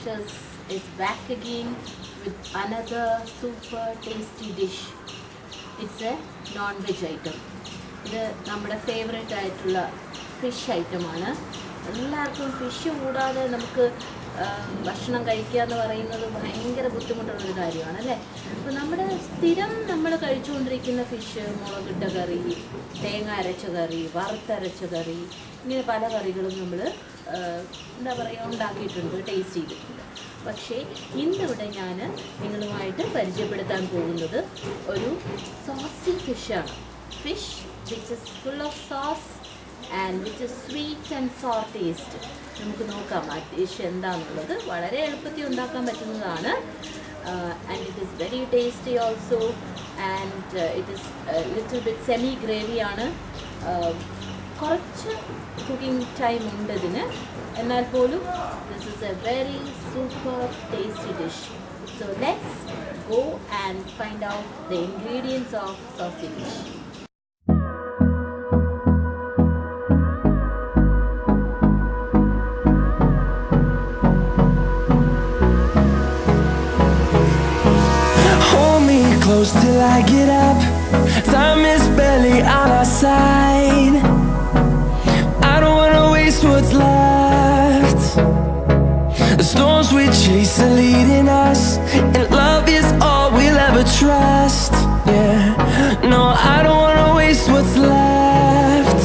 Dishes is back again with another super tasty dish. It's a non-veg item. ഇത് നമ്മുടെ favourite ആയിട്ടുള്ള fish ഐറ്റമാണ്. എല്ലാവർക്കും ഫിഷ് കൂടാതെ നമുക്ക് ഭക്ഷണം കഴിക്കുക എന്ന് പറയുന്നത് ഭയങ്കര ബുദ്ധിമുട്ടുള്ളൊരു കാര്യമാണ് അല്ലേ. അപ്പോൾ നമ്മുടെ സ്ഥിരം നമ്മൾ കഴിച്ചുകൊണ്ടിരിക്കുന്ന ഫിഷ്, മുളകിട്ട കറി, തേങ്ങ അരച്ച കറി, വറുത്തരച്ച കറി, ഇങ്ങനെ പല കറികളും നമ്മൾ എന്താ പറയുക ഉണ്ടാക്കിയിട്ടുണ്ട്, ടേസ്റ്റ് ചെയ്തിട്ടുണ്ട്. പക്ഷേ ഇന്നിവിടെ ഞാൻ നിങ്ങളുമായിട്ട് പരിചയപ്പെടുത്താൻ പോകുന്നത് ഒരു സോസി ഫിഷാണ്. Fish which is full of sauce and which is sweet and sour taste. നമുക്ക് നോക്കാം ആ ഡിഷ് എന്താണെന്നുള്ളത്. വളരെ എളുപ്പത്തിൽ ഉണ്ടാക്കാൻ പറ്റുന്നതാണ്. And it is very tasty also. And it is little bit semi ഗ്രേവിയാണ്. കുറച്ച് കുക്കിംഗ് ടൈം ഉണ്ട് ഇതിന്. എന്നാൽ പോലും this is a very super tasty dish. So let's go and find out the ingredients of saucy fish. Close till I get up. Time is barely on our side. I don't wanna waste what's left. The storms we chase are leading us, and love is all we'll ever trust. Yeah, no, I don't wanna waste what's left.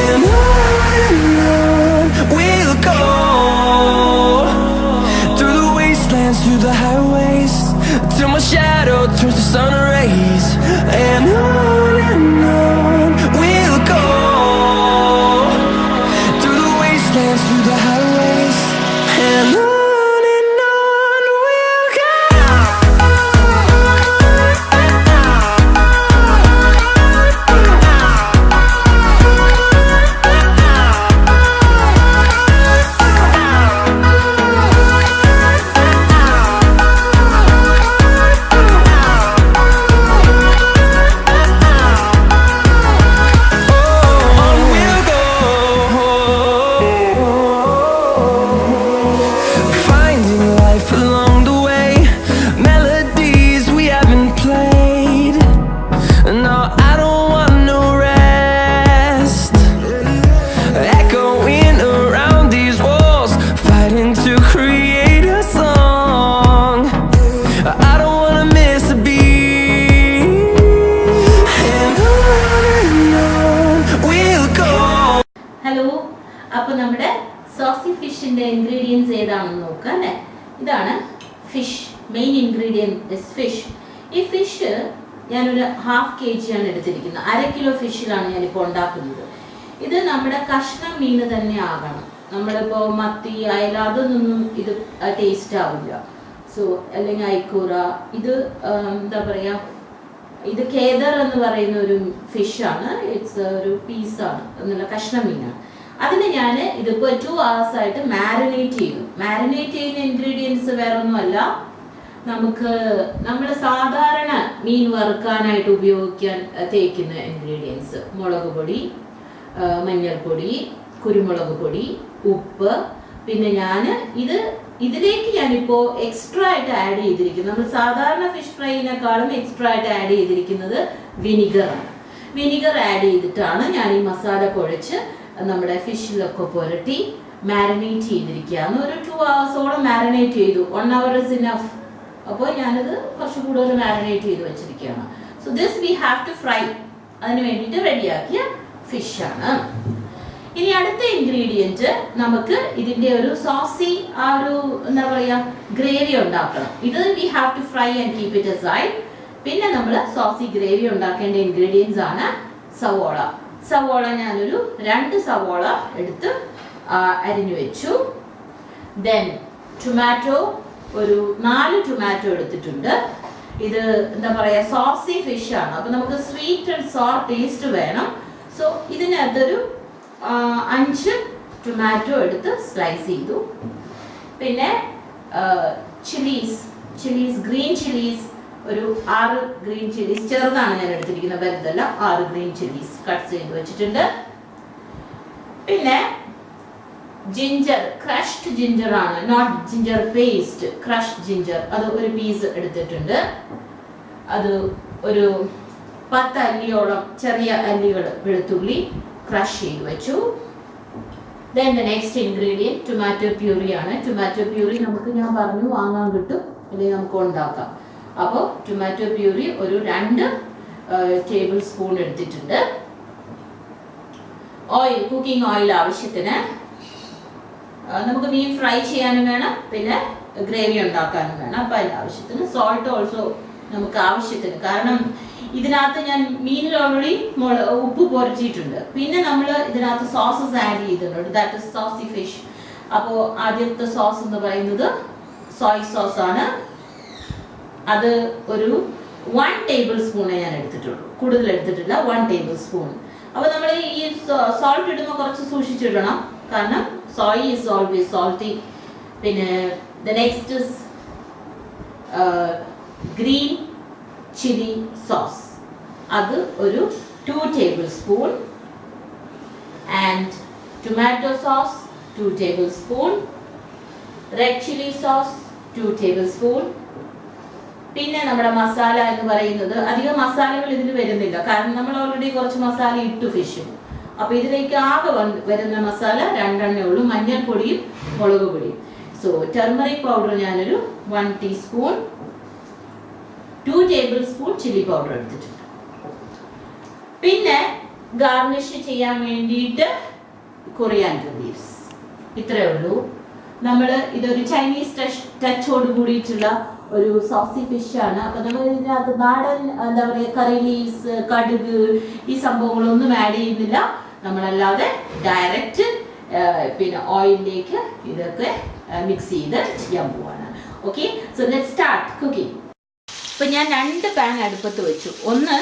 And on we'll go, through the wastelands, through the highways, till my shadow turns to sun rays. And on we'll go, through the wastelands, through the highways. And on we'll go. Hello, അപ്പോൾ നമ്മുടെ സോസി ഫിഷിൻ്റെ ingredients ഏതാണെന്ന് നോക്കാം അല്ലേ. ഇതാണ് fish. Main ingredient is fish. ഈ fish ഞാനൊരു 1/2 kg ആണ് എടുത്തിരിക്കുന്നത്. 1/2 kilo ഫിഷിലാണ് ഞാനിപ്പോൾ ഉണ്ടാക്കുന്നത്. ഇത് നമ്മുടെ കഷ്ണം മീൻ തന്നെ ആകണം. നമ്മളിപ്പോൾ മത്തി, അയല അതൊന്നും ഇത് ടേസ്റ്റ് ആവില്ല. സോ അല്ലെങ്കിൽ ഐക്കൂറ, ഇത് എന്താ പറയുക, ഇത് കേദർ എന്ന് പറയുന്ന ഒരു ഫിഷാണ്. ഇറ്റ്സ് ഒരു പീസാണ്, എന്നുള്ള കഷ്ണം മീനാണ്. അതിന് ഞാൻ ഇതിപ്പോൾ 2 hours ആയിട്ട് മാരിനേറ്റ് ചെയ്തു. മാരിനേറ്റ് ചെയ്യുന്ന ഇൻഗ്രീഡിയൻസ് വേറെ ഒന്നുമല്ല, നമുക്ക് നമ്മൾ സാധാരണ മീൻ വറുക്കാനായിട്ട് ഉപയോഗിക്കാൻ തേക്കുന്ന ഇൻഗ്രീഡിയൻസ്: മുളക് പൊടി, മഞ്ഞൾപ്പൊടി, കുരുമുളക് പൊടി, ഉപ്പ്. പിന്നെ ഞാൻ ഇതിലേക്ക് ഞാനിപ്പോൾ എക്സ്ട്രാ ആയിട്ട് ആഡ് ചെയ്തിരിക്കുന്നത്, നമ്മൾ സാധാരണ ഫിഷ് ഫ്രൈനേക്കാളും എക്സ്ട്രാ ആയിട്ട് ആഡ് ചെയ്തിരിക്കുന്നത് വിനിഗറാണ്. വിനിഗർ ആഡ് ചെയ്തിട്ടാണ് ഞാൻ ഈ മസാല കുഴച്ച് നമ്മുടെ ഫിഷിലൊക്കെ പുരട്ടി മാരിനേറ്റ് ചെയ്തിരിക്കുകയാണ്. ഒരു 2 hours മാരിനേറ്റ് ചെയ്തു. 1 hour is enough. അപ്പോൾ ഞാനത് കുറച്ച് കൂടുതൽ മാരിനേറ്റ് ചെയ്ത് വെച്ചിരിക്കുകയാണ്. So this we have to fry. അതിന് വേണ്ടിയിട്ട് റെഡിയാക്കിയ ഫിഷാണ്. ഇനി അടുത്ത ഇൻഗ്രീഡിയൻറ്റ്, നമുക്ക് ഇതിൻ്റെ ഒരു സോസി ആ ഒരു എന്താ പറയുക ഗ്രേവി ഉണ്ടാക്കണം. ഇത് we have to fry and keep it aside. പിന്നെ നമ്മൾ സോസി ഗ്രേവി ഉണ്ടാക്കേണ്ട ഇൻഗ്രീഡിയൻസ് ആണ് സവോള. സവോള ഞാനൊരു 2 സവോള എടുത്ത് അരിഞ്ഞു വെച്ചു. ദെൻ ടൊമാറ്റോ, ഒരു 4 ടൊമാറ്റോ എടുത്തിട്ടുണ്ട്. ഇത് എന്താ പറയുക സോസി ഫിഷാണ്, അപ്പോൾ നമുക്ക് സ്വീറ്റ് ആൻഡ് സോർ ടേസ്റ്റ് വേണം. സോ ഇതിനകത്തൊരു 5 ടൊമാറ്റോ എടുത്ത് സ്ലൈസ് ചെയ്തു. പിന്നെ ചില്ലീസ് ഗ്രീൻ ചില്ലീസ് ഒരു 6 ഗ്രീൻ ചില്ലീസ്, ചെറുതാണ് ഞാൻ എടുത്തിരിക്കുന്നത്, വലുതല്ല. 6 ഗ്രീൻ ചില്ലീസ് കട്ട് ചെയ്ത് വെച്ചിട്ടുണ്ട്. പിന്നെ ജിഞ്ചർ, ക്രഷ്ഡ് ജിഞ്ചർ ആണ്, not ginger paste, crushed ginger. അത് ഒരു പീസ് എടുത്തിട്ടുണ്ട്. അത് ഒരു 10 അല്ലിയോളം ചെറിയ അല്ലികൾ വെളുത്തുള്ളി ക്രഷ് ചെയ്ത് വെച്ചു. Then the next ingredient tomato puree ആണ്. ടൊമാറ്റോ പ്യൂറി നമുക്ക് ഞാൻ പറഞ്ഞു വാങ്ങാൻ കിട്ടും, അല്ലെങ്കിൽ നമുക്ക് ഉണ്ടാക്കാം. അപ്പോൾ ടൊമാറ്റോ പ്യൂറി ഒരു 2 ടേബിൾ സ്പൂൺ എടുത്തിട്ടുണ്ട്. ഓയിൽ, കുക്കിംഗ് ഓയിൽ ആവശ്യത്തിന്. നമുക്ക് മീൻ ഫ്രൈ ചെയ്യാനും വേണം, പിന്നെ ഗ്രേവി ഉണ്ടാക്കാനും വേണം. അപ്പം അതിന് ആവശ്യത്തിന് സോൾട്ട് ഓൾസോ നമുക്ക് ആവശ്യത്തിന്. കാരണം ഇതിനകത്ത് ഞാൻ മീനിൽ ഓൾറെഡി ഉപ്പ് പൊരച്ചിട്ടുണ്ട്. പിന്നെ നമ്മൾ ഇതിനകത്ത് സോസസ് ആഡ് ചെയ്തിട്ടുണ്ട്. That is saucy fish. അപ്പോൾ ആദ്യത്തെ സോസ് എന്ന് പറയുന്നത് സോയ് സോസ് ആണ്. അത് ഒരു 1 ടേബിൾ സ്പൂണേ ഞാൻ എടുത്തിട്ടുള്ളൂ, കൂടുതൽ എടുത്തിട്ടില്ല. 1 ടേബിൾ സ്പൂൺ. അപ്പോൾ നമ്മൾ ഈ സോൾട്ട് ഇടുമ്പോൾ കുറച്ച് സൂക്ഷിച്ചിടണം, കാരണം സോയ് ഈസ് ഓൾവേസ് സോൾട്ടി. പിന്നെ the next is green chilli sauce. അത് ഒരു 2 table spoon. And tomato sauce 2 table spoon. Red chilli sauce 2 table spoon. പിന്നെ നമ്മുടെ മസാല എന്ന് പറയുന്നത്, അധികം മസാലകൾ ഇതിൽ വരുന്നില്ല, കാരണം നമ്മൾ ഓൾറെഡി കുറച്ച് മസാല ഇട്ടു ഫിഷും. അപ്പോൾ ഇതിലേക്ക് ആകെ വരുന്ന മസാല 2 എണ്ണേ ഉള്ളൂ, മഞ്ഞൾപ്പൊടിയും മുളക് പൊടിയും. സോ ടർമറിക് പൗഡർ ഞാനൊരു 1 teaspoon, 2 table spoon chilli powder എടുത്തിട്ടുണ്ട്. പിന്നെ ഗാർണിഷ് ചെയ്യാൻ വേണ്ടിയിട്ട് കൊറിയാൻഡർ ലീവ്സ്. ഇത്രയേ ഉള്ളൂ. നമ്മൾ ഇതൊരു ചൈനീസ് ടച്ചോട് കൂടിയിട്ടുള്ള ഒരു സോസി ഫിഷ് ആണ്. അപ്പം നമ്മൾ ഇതിനകത്ത് നാടൻ എന്താ പറയുക കറി ലീവ്സ്, കടുക്, ഈ സംഭവങ്ങളൊന്നും ആഡ് ചെയ്യുന്നില്ല. നമ്മളല്ലാതെ ഡയറക്റ്റ് പിന്നെ ഓയിലിലേക്ക് ഇതൊക്കെ മിക്സ് ചെയ്ത് ചെയ്യാൻ പോവാണ്. Okay, so let's start cooking. ഇപ്പം ഞാൻ 2 പാൻ അടുപ്പത്ത് വെച്ചു. ഒന്ന്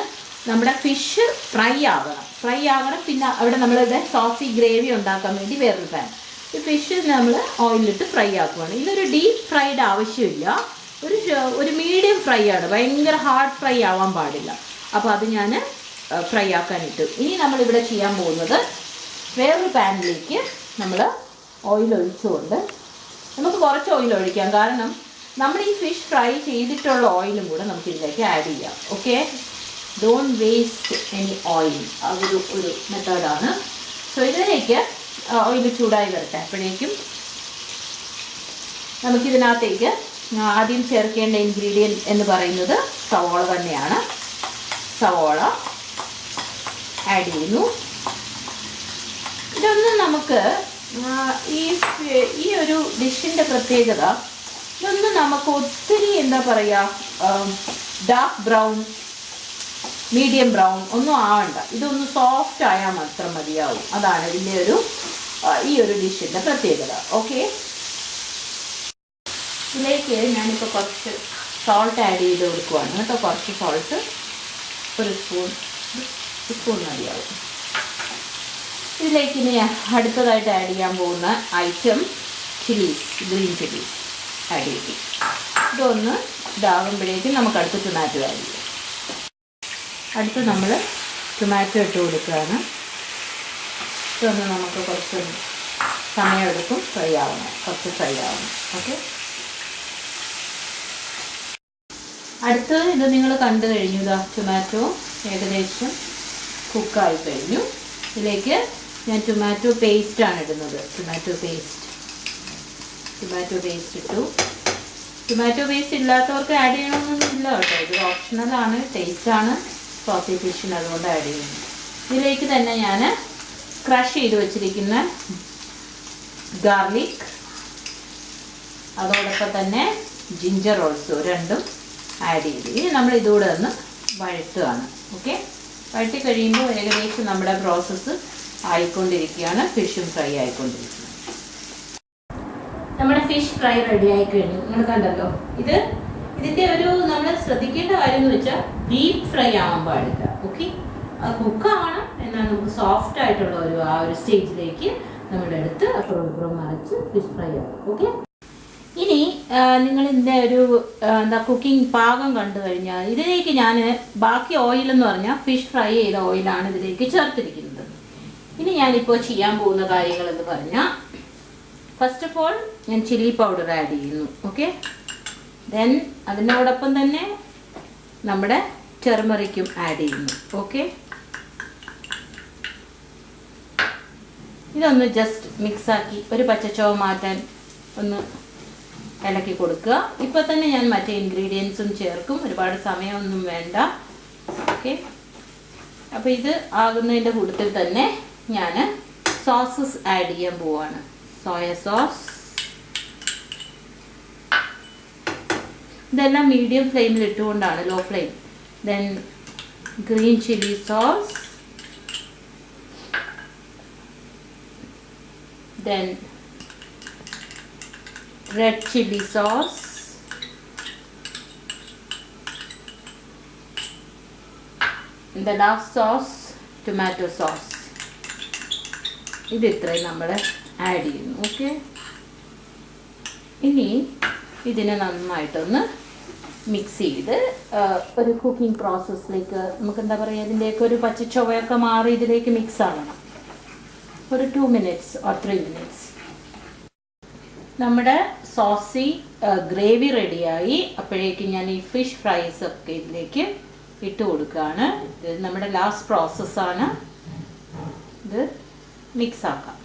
നമ്മുടെ ഫിഷ് ഫ്രൈ ആകണം. പിന്നെ അവിടെ നമ്മളിവിടെ സോസി ഗ്രേവി ഉണ്ടാക്കാൻ വേണ്ടി വേറൊരു പാൻ. ഈ ഫിഷ് നമ്മൾ ഓയിലിട്ട് ഫ്രൈ ആക്കുവാണ്. ഇതൊരു ഡീപ്പ് ഫ്രൈഡ് ആവശ്യമില്ല, ഒരു മീഡിയം ഫ്രൈ ആണ്, ഭയങ്കര ഹാർഡ് ഫ്രൈ ആവാൻ പാടില്ല. അപ്പോൾ അത് ഞാൻ ഫ്രൈ ആക്കാനിട്ടു. ഇനി നമ്മളിവിടെ ചെയ്യാൻ പോകുന്നത് വേറൊരു പാനിലേക്ക് നമ്മൾ ഓയിൽ ഒഴിച്ചുകൊണ്ട്, നമുക്ക് കുറച്ച് ഓയിൽ ഒഴിക്കാം, കാരണം നമ്മൾ ഈ ഫിഷ് ഫ്രൈ ചെയ്തിട്ടുള്ള ഓയിലും കൂടെ നമുക്ക് ഇതിലേക്ക് ആഡ് ചെയ്യാം. Okay, don't waste any oil. അതൊരു മെത്തേഡാണ്. സോ ഇതിലേക്ക് ഓയിൽ ചൂടായി വരട്ടെ. അപ്പോഴേക്കും നമുക്കിതിനകത്തേക്ക് ആദ്യം ചേർക്കേണ്ട ഇൻഗ്രീഡിയൻറ്റ് എന്ന് പറയുന്നത് സവോള തന്നെയാണ്. സവോള ആഡ് ചെയ്യുന്നു. ഇതൊന്നും നമുക്ക് ഈ ഒരു ഡിഷിൻ്റെ പ്രത്യേകത, ഇതൊന്നും നമുക്ക് ഒത്തിരി എന്താ പറയുക ഡാർക്ക് ബ്രൗൺ, മീഡിയം ബ്രൗൺ ഒന്നും ആവണ്ട. ഇതൊന്ന് സോഫ്റ്റ് ആയാൽ മാത്രം മതിയാവും. അതാണ് ഇതിൻ്റെ ഈ ഒരു ഡിഷിൻ്റെ പ്രത്യേകത. ഓക്കെ, ഇതിലേക്ക് ഞാനിപ്പോൾ കുറച്ച് സോൾട്ട് ആഡ് ചെയ്ത് കൊടുക്കുവാണ് കേട്ടോ. കുറച്ച് സോൾട്ട്, ഒരു സ്പൂൺ മതിയാവും. ഇതിലേക്ക് ഇനി അടുത്തതായിട്ട് ആഡ് ചെയ്യാൻ പോകുന്ന item chillies, green chillies add ചെയ്യും. ഇതൊന്ന് ഇതാകുമ്പോഴേക്കും നമുക്ക് അടുത്ത് ടൊമാറ്റോ ആഡ് ചെയ്യാം. അടുത്ത് നമ്മൾ ടൊമാറ്റോ ഇട്ട് കൊടുക്കുകയാണ്. ഇതൊന്ന് നമുക്ക് കുറച്ച് സമയമെടുക്കും, കുറച്ച് ഫ്രൈ ആവണം. ഓക്കെ, അടുത്ത് ഇത് നിങ്ങൾ കണ്ടു കഴിഞ്ഞു. ഇതാ ടൊമാറ്റോ ഏകദേശം കുക്കായി കഴിഞ്ഞു. ഇതിലേക്ക് ഞാൻ ടൊമാറ്റോ പേസ്റ്റാണ് ഇടുന്നത്. ടൊമാറ്റോ പേസ്റ്റ് ഇട്ടു. ടൊമാറ്റോ പേസ്റ്റ് ഇല്ലാത്തവർക്ക് ആഡ് ചെയ്യണമെന്നൊന്നുമില്ല കേട്ടോ, ഇത് ഓപ്ഷണലാണ്, ടേസ്റ്റാണ് സോസി ഫിഷിന്, അതുകൊണ്ട് ആഡ് ചെയ്യുന്നു. ഇതിലേക്ക് തന്നെ ഞാൻ ക്രഷ് ചെയ്ത് വെച്ചിരിക്കുന്ന ഗാർലിക്, അതോടൊപ്പം തന്നെ ജിഞ്ചർ ഓൾസോ, രണ്ടും ആഡ് ചെയ്ത് ഇനി നമ്മൾ ഇതുകൂടെ ഒന്ന് വഴറ്റുകയാണ്. ഓക്കെ, വഴറ്റി കഴിയുമ്പോൾ ഏകദേശം നമ്മുടെ പ്രോസസ്സ് ആയിക്കൊണ്ടിരിക്കുകയാണ്. ഫിഷും ഫ്രൈ ആയിക്കൊണ്ടിരിക്കുകയാണ്. നമ്മുടെ ഫിഷ് ഫ്രൈ റെഡി ആയി കഴിഞ്ഞു. നിങ്ങൾ കണ്ടല്ലോ. ഇതിൻ്റെ നമ്മൾ ശ്രദ്ധിക്കേണ്ട കാര്യം എന്ന് വെച്ചാൽ ഡീപ്പ് ഫ്രൈ ആവാൻ പാടില്ല. ഓക്കെ, അത് കുക്കാവണം, എന്നാൽ നമുക്ക് സോഫ്റ്റ് ആയിട്ടുള്ള ആ ഒരു സ്റ്റേജിലേക്ക് നമ്മുടെ അടുത്ത് അപ്പുറം മറിച്ച് ഫിഷ് ഫ്രൈ ആവും. ഓക്കെ, ഇനി നിങ്ങൾ ഇതിൻ്റെ കുക്കിംഗ് പാകം കണ്ടു കഴിഞ്ഞാൽ ഇതിലേക്ക് ഞാൻ ബാക്കി ഓയിൽ എന്ന് പറഞ്ഞാൽ ഫിഷ് ഫ്രൈ ചെയ്ത ഓയിലാണ് ഇതിലേക്ക് ചേർത്തിരിക്കുന്നത്. ഇനി ഞാനിപ്പോൾ ചെയ്യാൻ പോകുന്ന കാര്യങ്ങൾ എന്ന് പറഞ്ഞാൽ ഫസ്റ്റ് ഓഫ് ഓൾ ഞാൻ ചില്ലി പൗഡർ ആഡ് ചെയ്യുന്നു. ഓക്കെ, ദെൻ അതിനോടൊപ്പം തന്നെ നമ്മുടെ ടെർമറിക്കും ആഡ് ചെയ്യുന്നു. ഓക്കെ, ഇതൊന്ന് ജസ്റ്റ് മിക്സാക്കി ഒരു പച്ചച്ചോവ മാറ്റാൻ ഒന്ന് ഇളക്കി കൊടുക്കുക. ഇപ്പോൾ തന്നെ ഞാൻ മറ്റേ ഇൻഗ്രീഡിയൻസും ചേർക്കും, ഒരുപാട് സമയമൊന്നും വേണ്ട. ഓക്കെ, അപ്പോൾ ഇത് ആകുന്നതിൻ്റെ കൂട്ടത്തിൽ തന്നെ ഞാൻ സോസസ് ആഡ് ചെയ്യാൻ പോവാണ്. സോയ സോസ്, ഇതെല്ലാം മീഡിയം ഫ്ലെയിമിൽ ഇട്ടുകൊണ്ടാണ്, low flame. Then green chilli sauce, then red chili sauce, and the last sauce tomato sauce. ഇത് ഇത്രയും നമ്മൾ ആഡ് ചെയ്യുന്നു. ഓക്കെ, ഇനി ഇതിനെ നന്നായിട്ടൊന്ന് മിക്സ് ചെയ്ത് ഒരു കുക്കിംഗ് പ്രോസസ്സിലേക്ക് നമുക്ക് എന്താ പറയുക, ഇതിൻ്റെയൊക്കെ ഒരു പച്ചച്ചുവയൊക്കെ മാറി ഇതിലേക്ക് മിക്സ് ആവണം. ഒരു 2 minutes or 3 minutes. നമ്മുടെ സോസി ഗ്രേവി റെഡിയായി. അപ്പോഴേക്കും ഞാൻ ഈ ഫിഷ് ഫ്രൈസ് ഒക്കെ ഇതിലേക്ക് ഇട്ട് കൊടുക്കുകയാണ്. ഇത് നമ്മുടെ ലാസ്റ്റ് പ്രോസസ്സാണ്. ഇത് മിക്സ് ആക്കാം.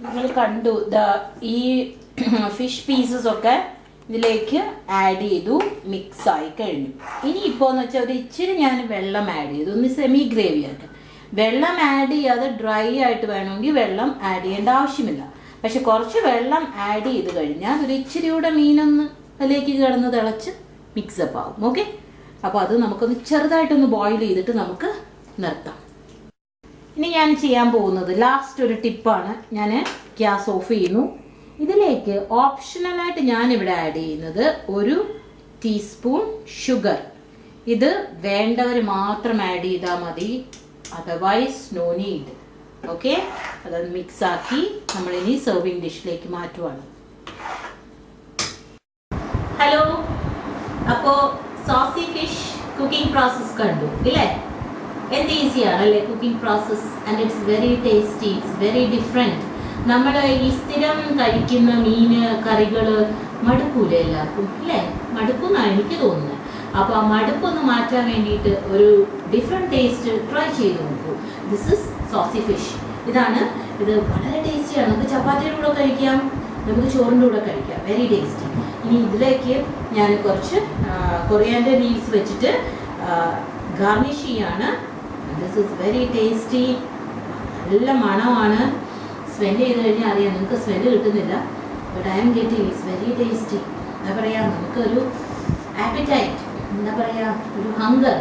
നിങ്ങൾ കണ്ടു ഈ ഫിഷ് പീസസ് ഒക്കെ ഇതിലേക്ക് ആഡ് ചെയ്തു, മിക്സ് ആയി കഴിഞ്ഞു. ഇനി ഇപ്പോൾ എന്ന് വെച്ചാൽ ഒരു ഇച്ചിരി ഞാൻ വെള്ളം ആഡ് ചെയ്തു, ഒന്ന് സെമി ഗ്രേവി ആയിട്ട്. വെള്ളം ആഡ് ചെയ്യാതെ ഡ്രൈ ആയിട്ട് വേണമെങ്കിൽ വെള്ളം ആഡ് ചെയ്യേണ്ട ആവശ്യമില്ല. പക്ഷെ കുറച്ച് വെള്ളം ആഡ് ചെയ്ത് കഴിഞ്ഞാൽ ഒരു ഇച്ചിരി കൂടെ മീനൊന്ന് അതിലേക്ക് കിടന്ന് തിളച്ച് മിക്സപ്പ് ആകും. ഓക്കെ, അപ്പോൾ അത് നമുക്കൊന്ന് ചെറുതായിട്ടൊന്ന് ബോയിൽ ചെയ്തിട്ട് നമുക്ക് നിർത്താം. ഇനി ഞാൻ ചെയ്യാൻ പോകുന്നത് ലാസ്റ്റ് ഒരു ടിപ്പാണ്. ഞാൻ ഗ്യാസ് ഓഫ് ചെയ്യുന്നു. ഇതിലേക്ക് ഓപ്ഷണലായിട്ട് ഞാനിവിടെ ആഡ് ചെയ്യുന്നത് 1 ടീസ്പൂൺ ഷുഗർ. ഇത് വേണ്ടവർ മാത്രം ആഡ് ചെയ്താൽ മതി, അതർവൈസ് നോ നീഡ്. ഓക്കെ, അത് മിക്സ് ആക്കി നമ്മളിനി സെർവിങ് ഡിഷിലേക്ക് മാറ്റുവാണ്. ഹലോ, അപ്പോൾ സോസി ഫിഷ് കുക്കിംഗ് പ്രോസസ് കണ്ടു ഇല്ലേ? എന്ത് ഈസിയാണ് അല്ലേ cooking process, and it's very tasty, it's very different. നമ്മൾ ഈ സ്ഥിരം കഴിക്കുന്ന മീന് കറികൾ മടുക്കൂല എല്ലാവർക്കും ഇല്ലേ? മടുക്കുന്നാണ് എനിക്ക് തോന്നുന്നത്. അപ്പോൾ ആ മടുപ്പൊന്ന് മാറ്റാൻ വേണ്ടിയിട്ട് ഒരു ഡിഫറെൻറ്റ് ടേസ്റ്റ് ട്രൈ ചെയ്ത് നോക്കൂ. This is saucy fish. ഇത് വളരെ ടേസ്റ്റിയാണ്. നമുക്ക് ചപ്പാത്തിയുടെ കൂടെ കഴിക്കാം, നമുക്ക് ചോറിൻ്റെ കൂടെ കഴിക്കാം, വെരി ടേസ്റ്റി. ഇനി ഇതിലേക്ക് ഞാൻ കുറച്ച് കൊറിയാൻഡർ ലീവ്സ് വെച്ചിട്ട് ഗാർണിഷ് ചെയ്യാണ്. ദിസ് ഇസ് വെരി ടേസ്റ്റി, നല്ല മണമാണ്. സ്മെല് ചെയ്ത് കഴിഞ്ഞാൽ അറിയാം, നിങ്ങൾക്ക് സ്മെല് കിട്ടുന്നില്ല, but I am getting, it's very tasty. എന്താ പറയുക, നമുക്കൊരു ആപ്പിറ്റൈറ്റ്, എന്താ പറയുക, ഒരു ഹങ്കർ,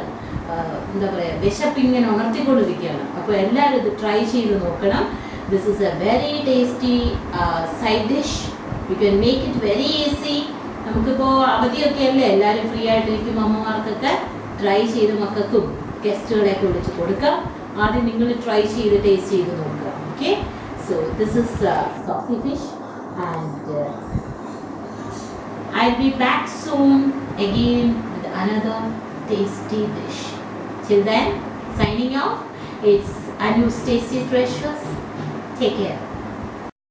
എന്താ പറയുക, വിശപ്പിങ്ങനെ ഉണർത്തിക്കൊണ്ടിരിക്കുകയാണ്. അപ്പോൾ എല്ലാവരും ഇത് ട്രൈ ചെയ്ത് നോക്കണം. This is a very tasty side dish. You can make it very easy. നമുക്കിപ്പോൾ അവധിയൊക്കെ അല്ലേ, എല്ലാവരും ഫ്രീ ആയിട്ടിരിക്കും. അമ്മമാർക്കൊക്കെ ട്രൈ ചെയ്ത് മക്കൾക്കും ഗസ്റ്റുകളെയൊക്കെ വിളിച്ച് കൊടുക്കാം. ആദ്യം നിങ്ങൾ ട്രൈ ചെയ്ത് ടേസ്റ്റ് ചെയ്ത് നോക്കുക. Okay, so this is saucy fish, and I'll be back soon again with another tasty dish. Till then, signing off, it's Anu's Tasty Treasures. Take care.